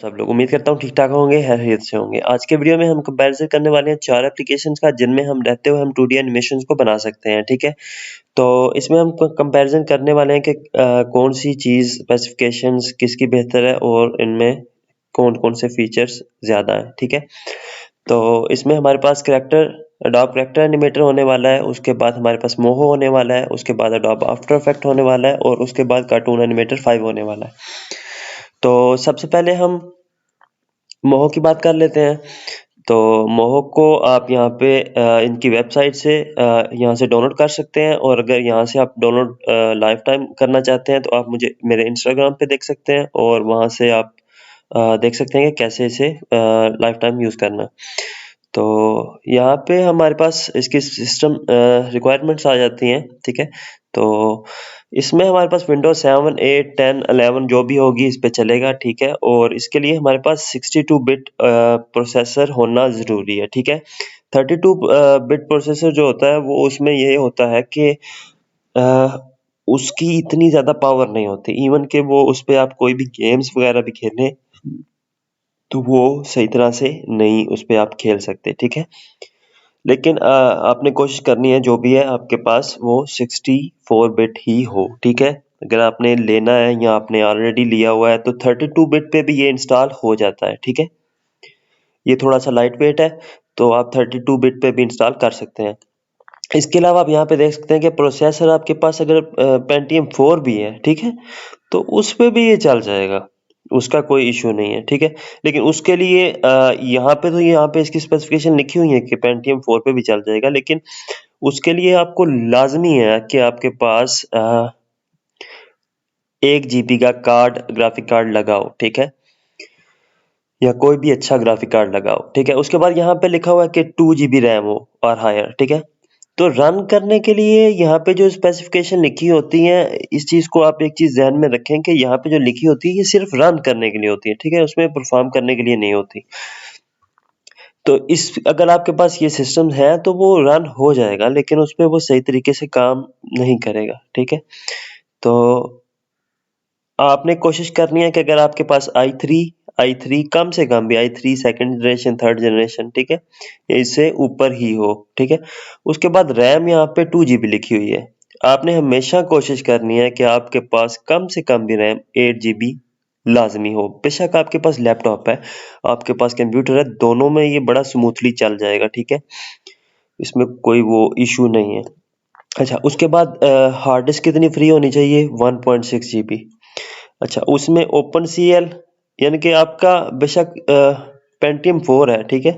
सब लोग उम्मीद करता हूँ ठीक-ठाक होंगे, खैरियत से होंगे। आज के वीडियो में हम कंपैरिज़न करने वाले हैं 4 एप्लीकेशंस का जिनमें हम रहते हुए हम 2D एनिमेशंस को बना सकते हैं, ठीक है? तो इसमें हम कंपैरिज़न करने वाले हैं कि कौन-सी चीज़ स्पेसिफिकेशंस किसकी बेहतर है और इनमें कौन-कौन से फीचर्स ज़्यादा हैं, ठीक है? तो इसमें हमारे पास अडोब कैरेक्टर एनिमेटर होने वाला है, उसके बाद हमारे पास मोहो होने वाला है, उसके बाद अडोब आफ्टर इफेक्ट होने वाला है और उसके बाद कार्टून एनिमेटर 5 होने वाला है। तो सबसे पहले हम मोहो की बात कर लेते हैं। तो मोहो को आप यहाँ पे इनकी वेबसाइट से यहाँ से डाउनलोड कर सकते हैं और अगर यहाँ से आप डाउनलोड लाइफ टाइम करना चाहते हैं तो आप मुझे मेरे इंस्टाग्राम पे देख सकते हैं और वहाँ से आप देख सकते हैं कि कैसे इसे लाइफ टाइम यूज़ करना है। तो यहाँ पे हमारे पास इसकी सिस्टम रिक्वायरमेंट्स आ जाती हैं, ठीक है? तो इसमें हमारे पास विंडोज़ 7, 8, 10, 11 जो भी होगी इस पे चलेगा, ठीक है? और इसके लिए हमारे पास 62 बिट प्रोसेसर होना ज़रूरी है, ठीक है? 32 बिट प्रोसेसर जो होता है वो उसमें ये होता है कि अ, उसकी इतनी ज़्यादा पावर नहीं होती। इवन कि वो उस पे आप कोई भी गेम्स वगैरह भी खेलें, तो वो सही तरह से नहीं उस पे आप खेल सकते, ठीक है? लेकिन आपने कोशिश करनी है जो भी है आपके पास वो 64 बिट ही हो, ठीक है? अगर आपने लेना है या आपने ऑलरेडी लिया हुआ है तो 32 बिट पे भी ये इंस्टॉल हो जाता है, ठीक है? ये थोड़ा-सा लाइट वेट है, तो आप 32 बिट पे भी इंस्टॉल कर सकते हैं। इसके अलावा आप यहाँ पे देख सकते हैं कि प्रोसेसर आपके पास अगर पेंटियम 4 भी है, ठीक है? तो उस पे भी ये चल जाएगा, उसका कोई इश्यू नहीं है, ठीक है? लेकिन उसके लिए यहाँ पे इसकी स्पेसिफिकेशन लिखी हुई है कि पेंटियम 4 पे भी चल जाएगा, लेकिन उसके लिए आपको लाज़मी है कि आपके पास 1 जीबी का ग्राफिक कार्ड लगाओ, ठीक है? या कोई भी अच्छा ग्राफिक कार्ड लगाओ, ठीक है? उसके बाद यहाँ पे लिखा हुआ है कि 2 जीबी रैम हो और हायर, ठीक है? तो रन करने के लिए यहाँ पे जो स्पेसिफिकेशन लिखी होती है, इस चीज़ को आप एक चीज़ ध्यान में रखें कि यहाँ पे जो लिखी होती है, ये सिर्फ रन करने के लिए होती है, ठीक है? उसमें परफॉर्म करने के लिए नहीं होती। तो इस अगर आपके पास ये सिस्टम है तो वो रन हो जाएगा, लेकिन उसपे वो सही तरीके से काम नहीं करेगा, ठीक है? तो आपने कोशिश करनी है कि अगर आपके पास i3 कम से कम भी i3 second generation, third generation, ठीक है? इससे ऊपर ही हो, ठीक है? उसके बाद रैम यहाँ पे 2 जीबी लिखी हुई है। आपने हमेशा कोशिश करनी है कि आपके पास कम से कम भी रैम 8 जीबी लाज़मी हो। बेशक आपके पास लैपटॉप है, आपके पास कंप्यूटर है, दोनों में ये बड़ा स्मूथली चल जाएगा, ठीक है? इसमें कोई वो इश्यू नहीं है। अच्छा, उसके बाद हार्ड डिस्क कितनी फ्री होनी चाहिए? 1.6 जीबी। अच्छा, उसमें ओपनसीएल यानी कि आपका बेशक पेंटियम 4 है, ठीक है?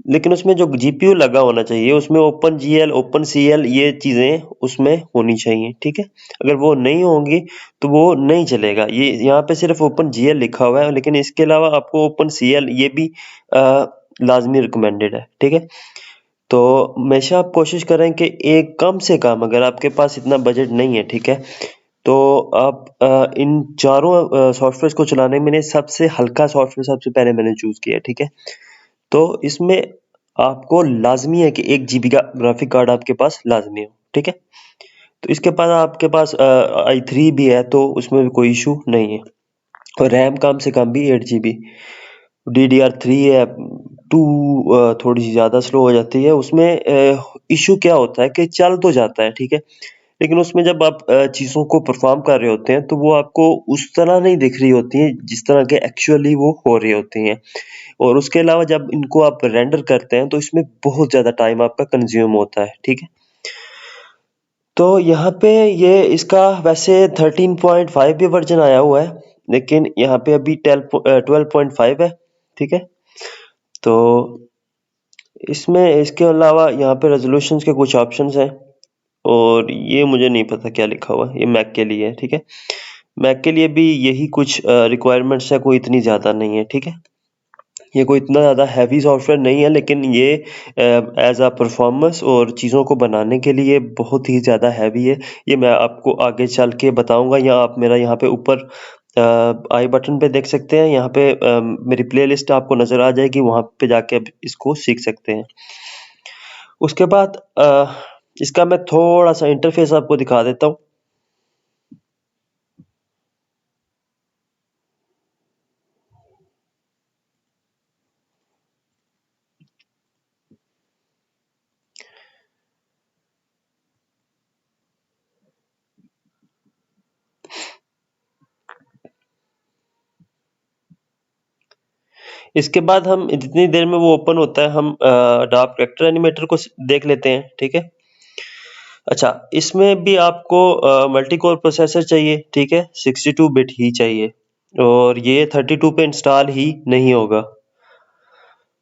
लेकिन उसमें जो जीपीयू लगा होना चाहिए, उसमें ओपनजीएल, ओपनसीएल ये चीज़ें उसमें होनी चाहिए, ठीक है? अगर वो नहीं होंगी, तो वो नहीं चलेगा। ये यहाँ पे सिर्फ़ ओपनजीएल लिखा हुआ है, लेकिन इसके अलावा आपको ओपनसीएल ये भी लाज़मी रिकमेंडेड है, ठीक है? तो हमेशा आप कोशिश करें कि एक कम से कम अगर आपके पास इतना बजट नहीं है, ठीक है? तो आप इन चारों सॉफ्टवेयर्स को चलाने में ने सबसे हल्का सॉफ्टवेयर सबसे पहले मैंने चूज़ किया, ठीक है? तो इसमें आपको लाज़मी है कि 1 जीबी का ग्राफिक कार्ड आपके पास लाज़मी हो, ठीक है? तो इसके बाद आपके पास i3 भी है तो उसमें भी कोई इश्यू नहीं है और रैम कम से कम भी 8 जीबी। DDR3 है 2 थोड़ी-सी ज़्यादा स्लो हो जाती है उसमें इश्यू क्या होता है कि चल तो जाता है, ठीक है? लेकिन उसमें जब आप चीज़ों को परफ़ॉर्म कर रहे होते हैं, तो वो आपको उस तरह नहीं दिख रही होती हैं, जिस तरह के एक्चुअली वो हो रही होती हैं। और उसके अलावा जब इनको आप रेंडर करते हैं, तो इसमें बहुत ज़्यादा टाइम आपका कंज़्यूम होता है, ठीक है? तो यहाँ पे ये इसका वैसे 13.5 भी वर्ज़न आया हुआ है, लेकिन यहाँ पे अभी 12.5 है, ठीक है? तो इसमें इसके अलावा यहाँ पे रेज़ोल्यूशंस के कुछ ऑप्शंस हैं और ये मुझे नहीं पता क्या लिखा हुआ है, ये मैक के लिए है, ठीक है? मैक के लिए भी यही कुछ रिक्वायरमेंट्स है, कोई इतनी ज़्यादा नहीं है, ठीक है? ये कोई इतना ज़्यादा हैवी सॉफ्टवेयर नहीं है लेकिन ये एज़ अ परफ़ॉर्मेंस और चीज़ों को बनाने के लिए बहुत ही ज़्यादा हैवी है। ये मैं आपको आगे चल के बताऊँगा या आप मेरा यहाँ पे ऊपर आई बटन पे देख सकते हैं, यहाँ पे मेरी प्लेलिस्ट आपको नज़र आ जाएगी, वहाँ पे जाके आप इसको सीख सकते हैं। उसके बाद इसका मैं थोड़ा-सा इंटरफ़ेस आपको दिखा देता हूँ। इसके बाद हम जितनी देर में वो ओपन होता है हम अडोब कैरेक्टर एनिमेटर को देख लेते हैं, ठीक है। अच्छा, इसमें भी आपको मल्टी कोर प्रोसेसर चाहिए, ठीक है, 62 बिट ही चाहिए और ये 32 पे इंस्टॉल ही नहीं होगा।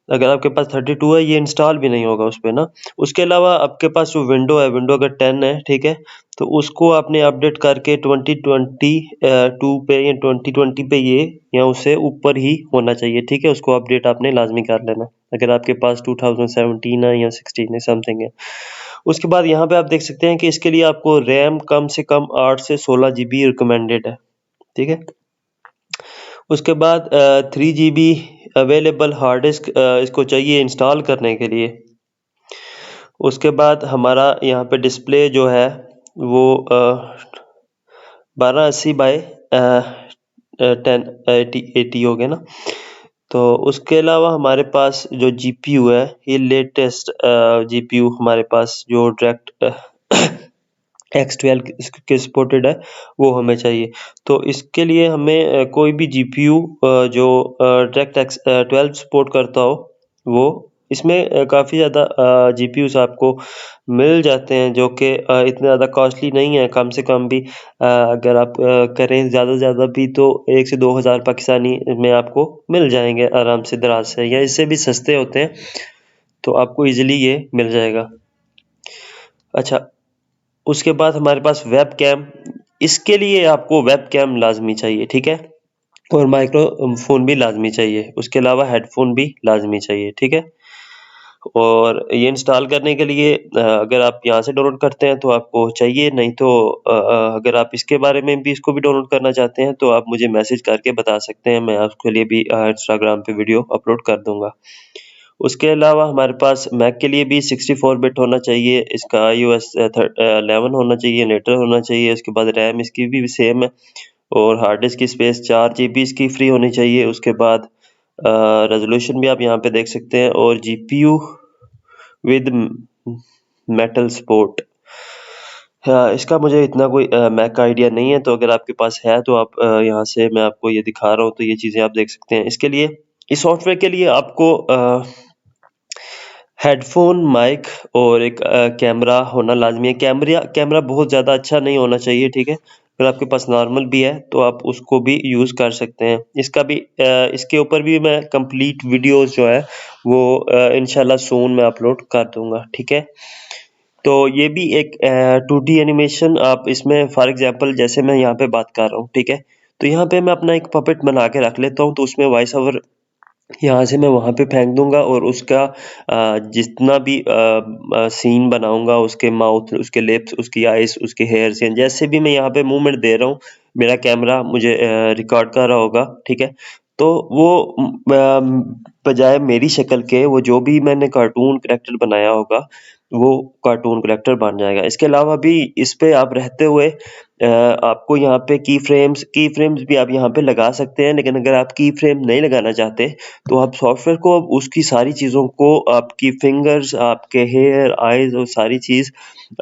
अगर आपके पास 32 है ये इंस्टॉल भी नहीं होगा उस पे ना। उसके अलावा आपके पास जो विंडो है, विंडो अगर 10 है, ठीक है, तो उसको आपने अपडेट करके 2022 पे या 2020 पे ये या उससे ऊपर ही होना चाहिए, ठीक है। उसको अपडेट आपने लाजमी कर लेना अगर आपके पास 2017 है या 16 है, समथिंग है। उसके बाद यहाँ पे आप देख सकते हैं कि इसके लिए आपको रैम कम से कम 8 से 16 GB रिकमेंडेड है, ठीक है। उसके बाद 3 GB अवेलेबल हार्ड डिस्क इसको चाहिए इंस्टॉल करने के लिए। उसके बाद हमारा यहाँ पे डिस्प्ले जो है वो 1280 बाय 1080 हो गया ना। तो उसके अलावा हमारे पास जो GPU है ये लेटेस्ट GPU हमारे पास जो डायरेक्ट X12 के सपोर्टेड है वो हमें चाहिए। तो इसके लिए हमें कोई भी GPU जो डायरेक्ट X12 सपोर्ट करता हो वो इसमें काफ़ी ज़्यादा GPUs आपको मिल जाते हैं जो कि इतने ज़्यादा कॉस्टली नहीं है। कम से कम भी अगर आप करें ज़्यादा से ज़्यादा भी तो 1 से 2000 पाकिस्तानी में आपको मिल जाएंगे आराम से दराज से, या इससे भी सस्ते होते हैं तो आपको इजीली ये मिल जाएगा। अच्छा, उसके बाद हमारे पास वेब कैम। इसके लिए आपको वेब कैम लाजमी चाहिए, ठीक है, और माइक्रोफोन भी लाजमी चाहिए। उसके अलावा हेडफोन भी लाजमी चाहिए, ठीक है। और ये इंस्टॉल करने के लिए अगर आप यहाँ से डाउनलोड करते हैं तो आपको चाहिए, नहीं तो अगर आप इसके बारे में भी इसको भी डाउनलोड करना चाहते हैं तो आप मुझे मैसेज करके बता सकते हैं, मैं आपके लिए भी इंस्टाग्राम पे वीडियो अपलोड कर दूंगा। उसके अलावा हमारे पास मैक के लिए भी 64 बिट होना चाहिए, इसका iOS 11 होना चाहिए, नेटर होना चाहिए। उसके बाद रैम इसकी भी सेम है और हार्ड डिस्क की स्पेस 4 GB इसकी फ्री होनी चाहिए। उसके बाद रेजोल्यूशन भी आप यहाँ पे देख सकते हैं और GPU विद मेटल सपोर्ट। हाँ, इसका मुझे इतना कोई मैक का आइडिया नहीं है, तो अगर आपके पास है तो आप यहाँ से मैं आपको ये दिखा रहा हूँ तो ये चीज़ें आप देख सकते हैं। इसके लिए इस सॉफ्टवेयर के लिए आपको हेडफोन, माइक और एक कैमरा होना लाज़मी है। कैमरा बहुत ज़्यादा अच्छा नहीं होना चाहिए, ठीक है? अगर आपके पास नॉर्मल भी है तो आप उसको भी यूज़ कर सकते हैं। इसके ऊपर भी मैं कंप्लीट वीडियोज़ जो है वो इंशाल्लाह सून मैं अपलोड कर दूँगा, ठीक है? तो ये भी एक 2D एनिमेशन आप इसमें फॉर एग्ज़ाम्पल जैसे मैं यहाँ पे बात कर रहा हूँ, ठीक है? तो यहाँ पे मैं अपना एक पपेट बना के रख लेता हूँ, तो उसमें वॉइस ओवर यहाँ से मैं वहाँ पे फेंक दूँगा और उसका जितना भी सीन बनाऊँगा, उसके माउथ, उसके लिप्स, उसकी आइज़, उसके हेयर्स या जैसे भी मैं यहाँ पे मूवमेंट दे रहा हूँ, मेरा कैमरा मुझे रिकॉर्ड कर रहा होगा, ठीक है? तो वो बजाय मेरी शक्ल के वो जो भी मैंने कार्टून कैरेक्टर बनाया होगा, वो कार्टून कैरेक्टर बन जाएगा। इसके अलावा भी इस पे आप रहते हुए आपको यहाँ पे की फ्रेम्स भी आप यहाँ पे लगा सकते हैं, लेकिन अगर आप की फ्रेम नहीं लगाना चाहते तो आप सॉफ्टवेयर को उसकी सारी चीज़ों को आपकी फिंगर्स, आपके हेयर, आइज़ और सारी चीज़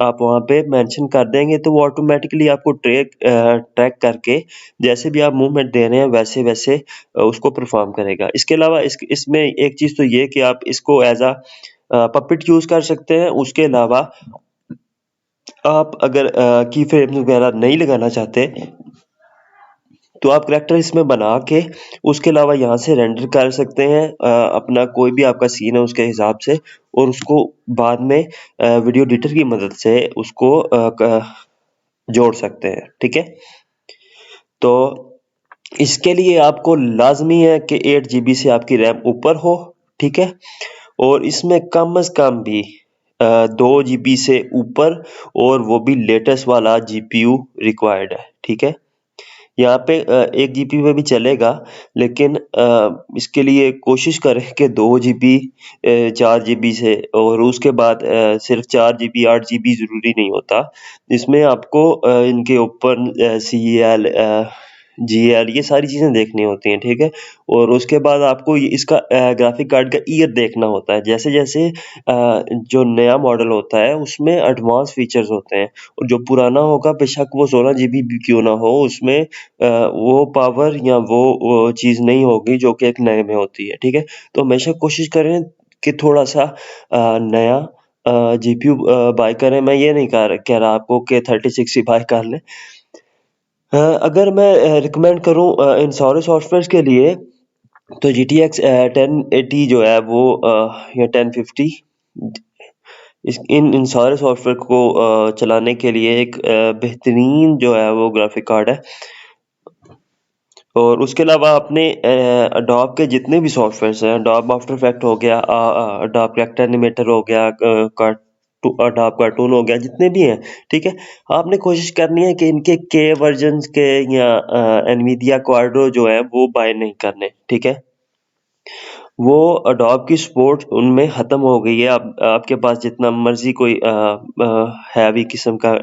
आप वहाँ पे मेंशन कर देंगे तो वो ऑटोमेटिकली आपको ट्रैक करके जैसे भी आप मूवमेंट दे रहे हैं वैसे-वैसे उसको परफ़ॉर्म करेगा। इसके अलावा इसमें एक चीज़ तो ये कि आप इसको एज़ पपेट यूज़ कर सकते हैं। उसके अलावा आप अगर की फ्रेम्स वगैरह नहीं लगाना चाहते तो आप करैक्टर इसमें बना के उसके अलावा यहाँ से रेंडर कर सकते हैं अपना कोई भी आपका सीन है उसके हिसाब से, और उसको बाद में वीडियो एडिटर की मदद से उसको जोड़ सकते हैं, ठीक है। तो इसके लिए आपको लाजमी है कि 8 GB से आपकी रैम ऊपर हो, ठीक है, और इसमें कम से कम भी 2 GB से ऊपर और वो भी लेटेस्ट वाला GPU रिक्वायर्ड है, ठीक है। यहाँ पे 1 जीबी में भी चलेगा, लेकिन इसके लिए कोशिश करें कि 2 जीबी 4 जीबी से, और उसके बाद सिर्फ 4 जीबी 8 जीबी ज़रूरी नहीं होता। इसमें आपको इनके ऊपर CL GL ये सारी चीज़ें देखनी होती हैं, ठीक है? और उसके बाद आपको इसका ग्राफिक कार्ड का ईयर देखना होता है। जैसे-जैसे जो नया मॉडल होता है उसमें एडवांस फीचर्स होते हैं और जो पुराना होगा बेशक वो 16 जीबी भी क्यों ना हो उसमें वो पावर या वो चीज़ नहीं होगी जो कि एक नए में होती है, ठीक है? तो हमेशा कोशिश करें कि थोड़ा-सा नया जीपीयू बाय करें। मैं ये नहीं कह रहा आपको कि 3060 बाय कर लें। अगर मैं रिकमेंड करूँ इन सारे सॉफ्टवेयर्स के लिए तो GTX 1080 जो है वो या 1050 इन सारे सॉफ्टवेयर को चलाने के लिए एक बेहतरीन जो है वो ग्राफिक कार्ड है। और उसके अलावा आपने एडोब के जितने भी सॉफ्टवेयर्स हैं, एडोब आफ्टर इफेक्ट हो गया, एडोब कैरेक्टर एनिमेटर हो गया, एडोब कार्टून हो गया, जितने भी हैं, ठीक है? आपने कोशिश करनी है कि इनके के वर्जन्स के या एनवीडिया क्वाड्रो जो है वो बाय नहीं करने, ठीक है? वो एडोब की सपोर्ट उनमें ख़त्म हो गई है। अब आपके पास जितना मर्ज़ी कोई हैवी किस्म का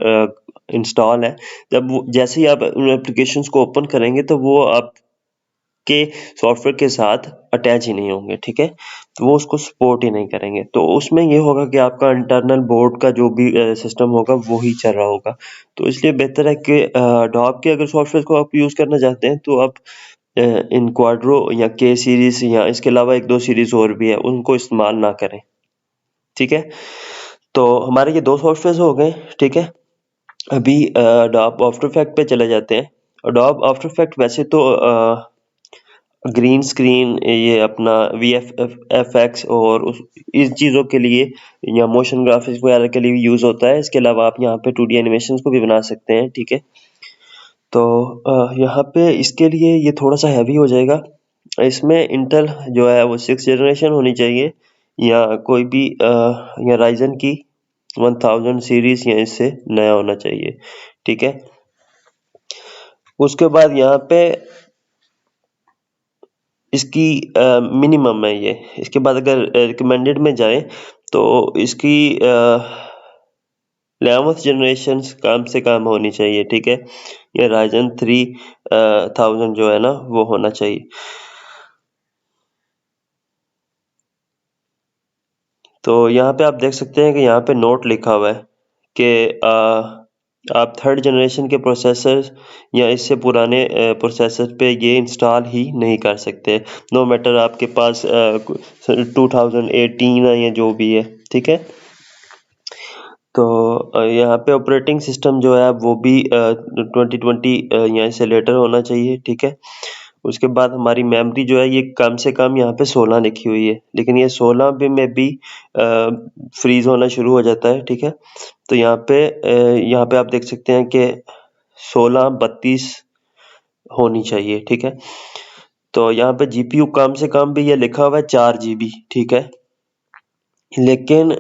इंस्टॉल है, जब वो जैसे ही आप उन एप्लीकेशंस को ओपन करेंगे तो वो आपके सॉफ्टवेयर के साथ अटैच ही नहीं होंगे, ठीक है? तो वो उसको सपोर्ट ही नहीं करेंगे। तो उसमें ये होगा कि आपका इंटरनल बोर्ड का जो भी सिस्टम होगा वो ही चल रहा होगा। तो इसलिए बेहतर है कि एडोब के अगर सॉफ्टवेयर को आप यूज़ करना चाहते हैं तो आप इन क्वाड्रो या के सीरीज़ या इसके अलावा 1-2 सीरीज़ और भी है, उनको इस्तेमाल ना करें, ठीक है? तो हमारे ये 2 सॉफ्टवेयर्स हो गए, ठीक है? अभी एडोब आफ्टर इफेक्ट पे चले जाते हैं। एडोब आफ्टर इफेक्ट वैसे तो ग्रीन स्क्रीन ये अपना वीएफएक्स और इस चीज़ों के लिए या मोशन ग्राफिक्स वगैरह के लिए भी यूज़ होता है। इसके अलावा आप यहाँ पे 2D एनिमेशंस को भी बना सकते हैं, ठीक है? तो यहाँ पे इसके लिए ये थोड़ा-सा हैवी हो जाएगा। इसमें इंटेल जो है वो 6th जनरेशन होनी चाहिए या कोई भी या राइज़न की 1000 सीरीज़ या इससे नया होना चाहिए, ठीक है? उसके बाद यहाँ पे इसकी मिनिमम है ये। इसके बाद अगर रिकमेंडेड में जाएँ तो इसकी 11th जनरेशन्स कम से कम होनी चाहिए, ठीक है? ये राइज़न 3000 जो है ना वो होना चाहिए। तो यहाँ पे आप देख सकते हैं कि यहाँ पे नोट लिखा हुआ है कि आप 3rd जनरेशन के प्रोसेसर्स या इससे पुराने प्रोसेसर पे ये इंस्टॉल ही नहीं कर सकते। नो मैटर आपके पास 2018 है या जो भी है, ठीक है? तो यहाँ पे ऑपरेटिंग सिस्टम जो है वो भी 2020 या इससे लेटर होना चाहिए, ठीक है? उसके बाद हमारी मेमोरी जो है ये कम से कम यहाँ पे 16 लिखी हुई है, लेकिन ये 16 भी में भी फ्रीज़ होना शुरू हो जाता है, ठीक है? तो यहाँ पे आप देख सकते हैं कि 16 32 होनी चाहिए, ठीक है? तो यहाँ पे जीपीयू कम से कम भी ये लिखा हुआ है 4 जीबी, ठीक है? लेकिन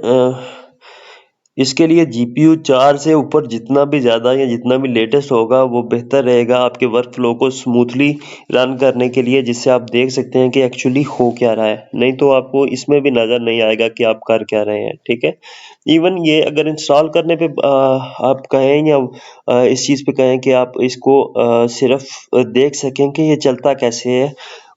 इसके लिए जीपीयू 4 से ऊपर जितना भी ज़्यादा या जितना भी लेटेस्ट होगा वो बेहतर रहेगा आपके वर्क फ्लो को स्मूथली रन करने के लिए, जिससे आप देख सकते हैं कि एक्चुअली हो क्या रहा है। नहीं तो आपको इसमें भी नज़र नहीं आएगा कि आप कर क्या रहे हैं, ठीक है? इवन ये अगर इंस्टॉल करने पे आप कहें या इस चीज़ पे कहें कि आप इसको सिर्फ़ देख सकें कि ये चलता कैसे है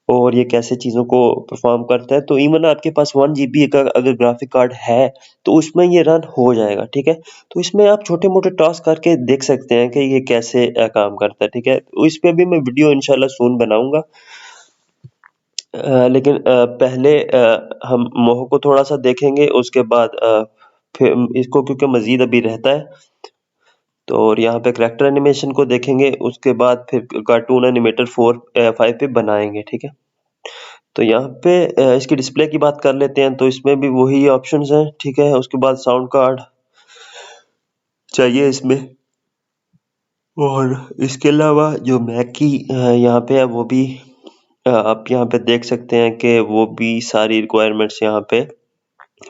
और ये कैसे चीज़ों को परफ़ॉर्म करता है, तो इवन आपके पास 1 जीबी का अगर ग्राफ़िक कार्ड है, तो उसमें ये रन हो जाएगा, ठीक है? तो इसमें आप छोटे-मोटे टास्क करके देख सकते हैं कि ये कैसे काम करता है, ठीक है? तो इस पे भी मैं वीडियो इंशाल्लाह सून बनाऊँगा। लेकिन पहले हम मोह को थोड़ा-सा देखेंगे, उसके बाद फिर इसको क्योंकि मज़ीद अभी रहता है, तो और यहाँ पे करैक्टर एनिमेशन को देखेंगे, उसके बाद फिर कार्टून एनिमेटर 5 पे बनाएँगे, ठीक है? तो यहाँ पे इसकी डिस्प्ले की बात कर लेते हैं, तो इसमें भी वही ऑप्शंस हैं, ठीक है? उसके बाद साउंड कार्ड चाहिए इसमें और इसके अलावा जो मैक की यहाँ पे है वो भी आप यहाँ पे देख सकते हैं कि वो भी सारी रिक्वायरमेंट्स यहाँ पे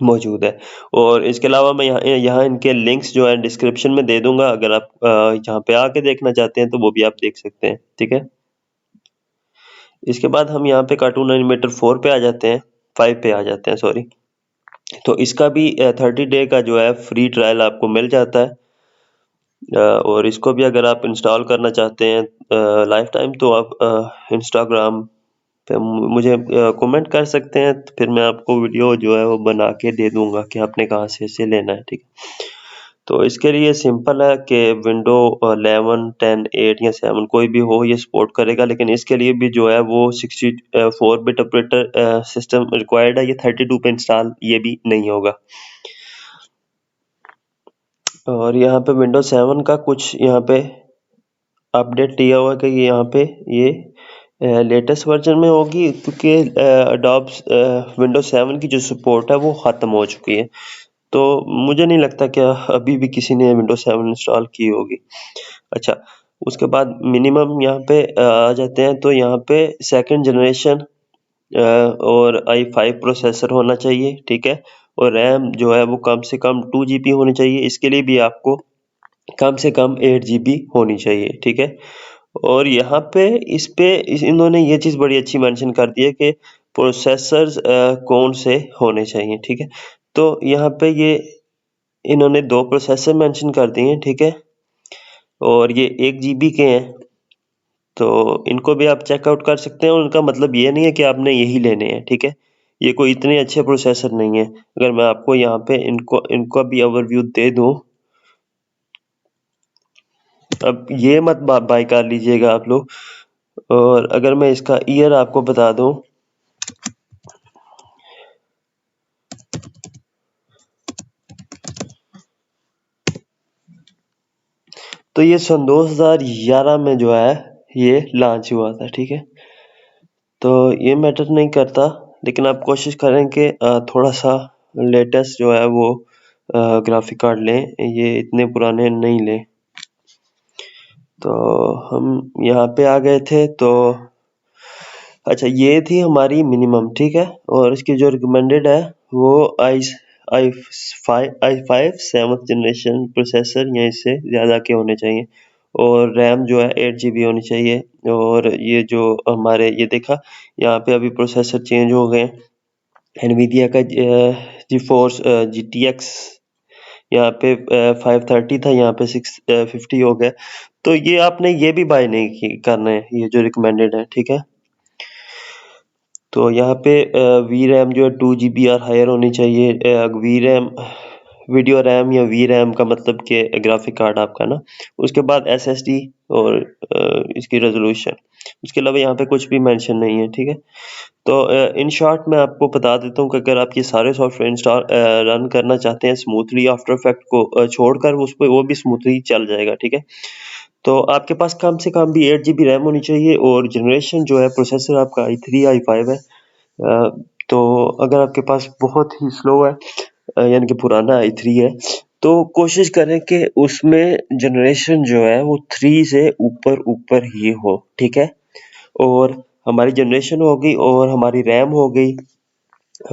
मौजूद है। और इसके अलावा मैं यहाँ यहाँ इनके लिंक्स जो है डिस्क्रिप्शन में दे दूँगा, अगर आप यहाँ पे आके देखना चाहते हैं तो वो भी आप देख सकते हैं, ठीक है? इसके बाद हम यहाँ पे कार्टून एनिमेटर 4 पे आ जाते हैं, 5 पे आ जाते हैं सॉरी। तो इसका भी 30 डे का जो है फ्री ट्रायल आपको मिल जाता है। और इसको भी अगर आप इंस्टॉल करना चाहते हैं लाइफ टाइम, तो आप इंस्टाग्राम पे मुझे कमेंट कर सकते हैं, तो फिर मैं आपको वीडियो जो है वो बना के दे दूंगा कि आपने कहाँ से इसे लेना है, ठीक है। तो इसके लिए सिंपल है कि विंडो 11, 10, 8 या 7 कोई भी हो ये सपोर्ट करेगा, लेकिन इसके लिए भी जो है वो 64 बिट ऑपरेटर सिस्टम रिक्वायर्ड है। ये 32 पे इंस्टॉल ये भी नहीं होगा। और यहाँ पे विंडो 7 का कुछ यहाँ पे अपडेट दिया हुआ है कि यहाँ पे ये लेटेस्ट वर्जन में होगी, क्योंकि अडोब विंडो 7 की जो सपोर्ट है वो ख़त्म हो चुकी है। तो मुझे नहीं लगता कि अभी भी किसी ने विंडो 7 इंस्टॉल की होगी। अच्छा, उसके बाद मिनिमम यहाँ पे आ जाते हैं, तो यहाँ पे सेकंड जनरेशन और i5 प्रोसेसर होना चाहिए, ठीक है। और रैम जो है वो कम से कम 2 GB होनी चाहिए। इसके लिए भी आपको कम से कम 8 GB होनी चाहिए, ठीक है। और यहाँ पे इन्होंने ये चीज़ बड़ी अच्छी मेंशन कर दी है कि प्रोसेसर्स कौन से होने चाहिए, ठीक है। तो यहाँ पे ये इन्होंने 2 प्रोसेसर मेंशन कर दिए हैं, ठीक है। और ये 1 GB के हैं, तो इनको भी आप चेकआउट कर सकते हैं। और उनका मतलब ये नहीं है कि आपने यही लेने हैं, ठीक है। ये कोई इतने अच्छे प्रोसेसर नहीं है। अगर मैं आपको यहाँ पे इनका भी ओवरव्यू दे दूं, अब ये मत बाय कर लीजिएगा आप लोग। और अगर मैं इसका ईयर आपको बता दूं, तो ये सन 2011 में जो है ये लॉन्च हुआ था, ठीक है। तो ये मैटर नहीं करता, लेकिन आप कोशिश करें कि थोड़ा सा लेटेस्ट जो है वो ग्राफिक कार्ड लें, ये इतने पुराने नहीं लें। तो हम यहाँ पे आ गए थे। तो अच्छा, ये थी हमारी मिनिमम, ठीक है। और इसकी जो रिकमेंडेड है वो i5 7th जनरेशन प्रोसेसर या इससे ज़्यादा के होने चाहिए। और रैम जो है 8 GB होनी चाहिए। और ये जो हमारे ये देखा यहाँ पे अभी प्रोसेसर चेंज हो गए। एनवीडिया का GeForce GTX यहाँ पे 530 था, यहाँ पे 650 हो गया। तो ये आपने ये भी बाय नहीं करना है, ये जो रिकमेंडेड है, ठीक है। तो यहाँ पे वी रैम जो है 2 GB और हायर होनी चाहिए। वी रैम वीडियो रैम या वी रैम का मतलब कि ग्राफिक कार्ड आपका ना। उसके बाद SSD और इसकी रेजोल्यूशन। उसके अलावा यहाँ पे कुछ भी मेंशन नहीं है, ठीक है। तो इन शॉर्ट मैं आपको बता देता हूँ कि अगर आप ये सारे सॉफ्टवेयर इंस्टॉल रन करना चाहते हैं स्मूथली, आफ्टर इफेक्ट को छोड़कर उस पर वो भी स्मूथली चल जाएगा, ठीक है। तो आपके पास कम से कम भी 8 GB रैम होनी चाहिए। और जनरेशन जो है प्रोसेसर आपका i3 i5 है। तो अगर आपके पास बहुत ही स्लो है, यानी कि पुराना i3 है, तो कोशिश करें कि उसमें जनरेशन जो है वो 3 से ऊपर ऊपर ही हो, ठीक है। और हमारी जनरेशन हो गई और हमारी रैम हो गई।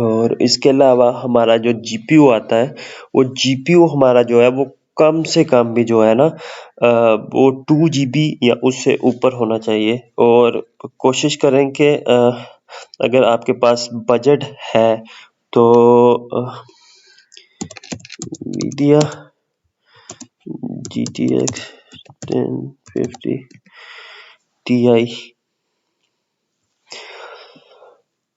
और इसके अलावा हमारा जो जीपीयू आता है, वो जीपीयू हमारा जो है वो कम से कम भी जो है ना वो 2 GB या उससे ऊपर होना चाहिए। और कोशिश करें कि अगर आपके पास बजट है तो मीडिया GTX 1050 Ti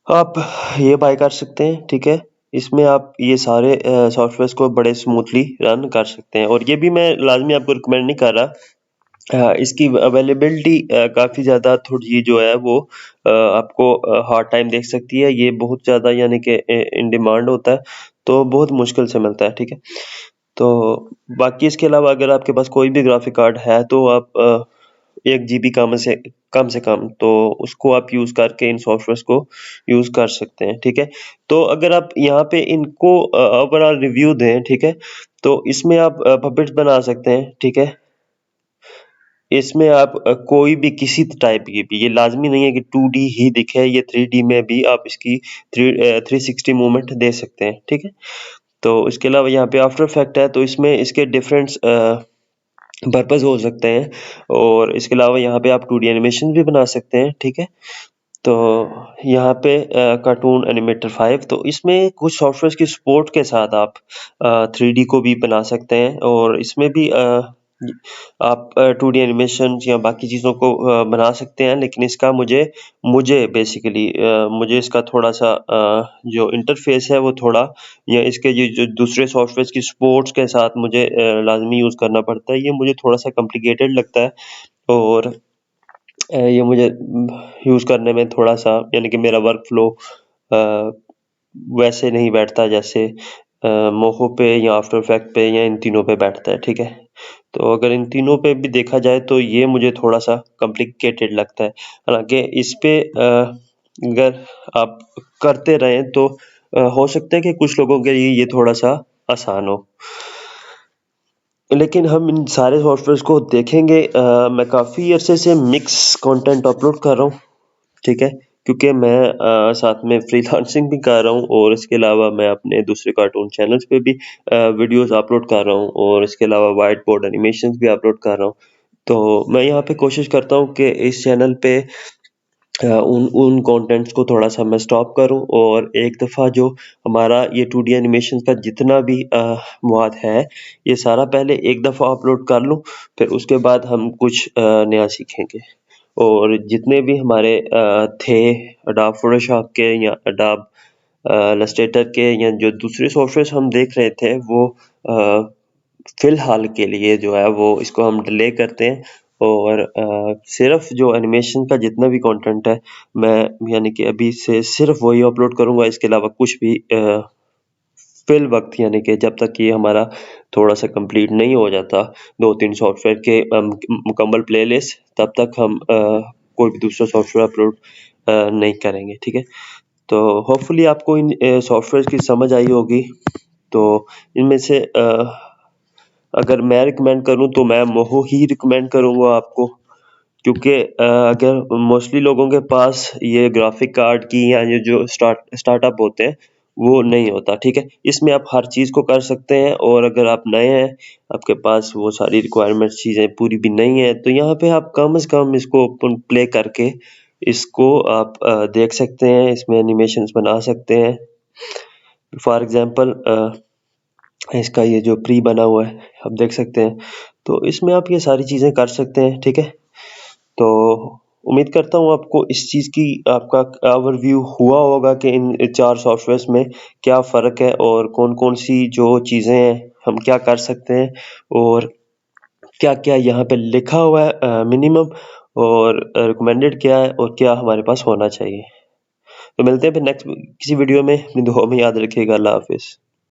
आप ये बाय कर सकते हैं, ठीक है। इसमें आप ये सारे सॉफ्टवेयर्स को बड़े स्मूथली रन कर सकते हैं। और ये भी मैं लाजमी आपको रिकमेंड नहीं कर रहा। इसकी अवेलेबिलिटी काफ़ी ज़्यादा थोड़ी जो है वो आपको हार्ड टाइम देख सकती है। ये बहुत ज़्यादा यानी कि इन डिमांड होता है, तो बहुत मुश्किल से मिलता है, ठीक है। तो बाकी इसके अलावा अगर आपके पास कोई भी ग्राफिक कार्ड है तो आप 1 GB कम से कम तो उसको आप यूज़ करके इन सॉफ्टवेयर्स को यूज़ कर सकते हैं, ठीक है। तो अगर आप यहाँ पे इनको ओवरऑल रिव्यू दें, ठीक है, तो इसमें आप पपेट्स बना सकते हैं, ठीक है। इसमें आप कोई भी किसी टाइप की भी, ये लाज़मी नहीं है कि 2D ही दिखे, ये 3D में भी आप इसकी 360 मूवमेंट दे सकते हैं, ठीक है। तो इसके अलावा यहाँ पे आफ्टर इफेक्ट है, तो इसमें इसके डिफरेंट पर्पस हो सकते हैं। और इसके अलावा यहाँ पे आप 2D एनिमेशन भी बना सकते हैं, ठीक है। तो यहाँ पे कार्टून एनिमेटर 5, तो इसमें कुछ सॉफ्टवेयर की सपोर्ट के साथ आप 3D को भी बना सकते हैं। और इसमें भी आप 2D एनिमेशन या बाकी चीज़ों को बना सकते हैं, लेकिन इसका मुझे बेसिकली मुझे इसका थोड़ा-सा जो इंटरफ़ेस है वो थोड़ा, या इसके ये जो दूसरे सॉफ्टवेयर्स की सपोर्ट्स के साथ मुझे लाज़मी यूज़ करना पड़ता है, ये मुझे थोड़ा-सा कॉम्प्लिकेटेड लगता है। और ये मुझे यूज़ करने में थोड़ा-सा, यानी कि मेरा वर्क फ़्लो अ, वैसे नहीं बैठता जैसे मोहो पे या आफ्टर इफ़ेक्ट पे या इन तीनों पे बैठता है, ठीक है? तो अगर इन तीनों पे भी देखा जाए तो ये मुझे थोड़ा-सा कॉम्प्लिकेटेड लगता है। हालाँकि इस पे अगर आप करते रहें तो हो सकता है कि कुछ लोगों के लिए ये थोड़ा-सा आसान हो। लेकिन हम इन सारे सॉफ्टवेयर्स को देखेंगे, मैं काफ़ी अरसे से मिक्स कंटेंट अपलोड कर रहा हूँ, ठीक है? क्योंकि मैं साथ में फ्रीलांसिंग भी कर रहा हूँ, और इसके अलावा मैं अपने दूसरे कार्टून चैनल्स पे भी वीडियोज़ अपलोड कर रहा हूँ, और इसके अलावा व्हाइट बोर्ड एनिमेशंस भी अपलोड कर रहा हूँ। तो मैं यहाँ पे कोशिश करता हूँ कि इस चैनल पे उन उन कंटेंट्स को थोड़ा-सा मैं स्टॉप करूँ, और एक दफ़ा जो हमारा ये 2D एनिमेशन का जितना भी मवाद है, ये सारा पहले एक दफ़ा अपलोड कर लूँ, फिर उसके बाद हम कुछ नया सीखेंगे। और जितने भी हमारे थे अडोब फ़ोटोशॉप के या अडोब इलस्ट्रेटर के, या जो दूसरे सॉफ्टवेयर्स हम देख रहे थे, वो अ, फ़िलहाल के लिए जो है वो इसको हम डिले करते हैं, और सिर्फ़ जो एनिमेशन का जितना भी कंटेंट है, मैं यानी कि अभी से सिर्फ़ वही अपलोड करूँगा, इसके अलावा कुछ भी फ़िल वक़्त, यानी कि जब तक ये हमारा थोड़ा-सा कंप्लीट नहीं हो जाता 2-3 सॉफ्टवेयर के मुकम्मल प्लेलिस्ट, तब तक हम कोई भी दूसरा सॉफ्टवेयर अपलोड नहीं करेंगे, ठीक है? तो होपफुली आपको इन सॉफ्टवेयर्स की समझ आई होगी। तो इनमें से अगर मैं रिकमेंड करूँ तो मैं मोहो ही रिकमेंड करूँगा आपको, क्योंकि अगर मोस्टली लोगों के पास ये ग्राफिक कार्ड की या ये जो स्टार्टअप होते हैं, वो नहीं होता, ठीक है? इसमें आप हर चीज़ को कर सकते हैं, और अगर आप नए हैं, आपके पास वो सारी रिक्वायरमेंट्स चीज़ें पूरी भी नहीं है, तो यहाँ पे आप कम से कम इसको ओपन प्ले करके इसको आप देख सकते हैं, इसमें एनिमेशंस बना सकते हैं। फॉर एग्ज़ाम्पल इसका ये जो प्री बना हुआ है, आप देख सकते हैं। तो इसमें आप ये सारी चीज़ें कर सकते हैं, ठीक है? तो उम्मीद करता हूँ आपको इस चीज़ की आपका ओवरव्यू हुआ होगा कि इन 4 सॉफ्टवेयर्स में क्या फ़र्क है, और कौन-कौन सी जो चीज़ें हैं, हम क्या कर सकते हैं, और क्या-क्या यहाँ पे लिखा हुआ है मिनिमम, और रिकमेंडेड क्या है, और क्या हमारे पास होना चाहिए। तो मिलते हैं फिर नेक्स्ट किसी वीडियो में। अपनी दुआ में याद रखिएगा। अल्लाह हाफ़िज़।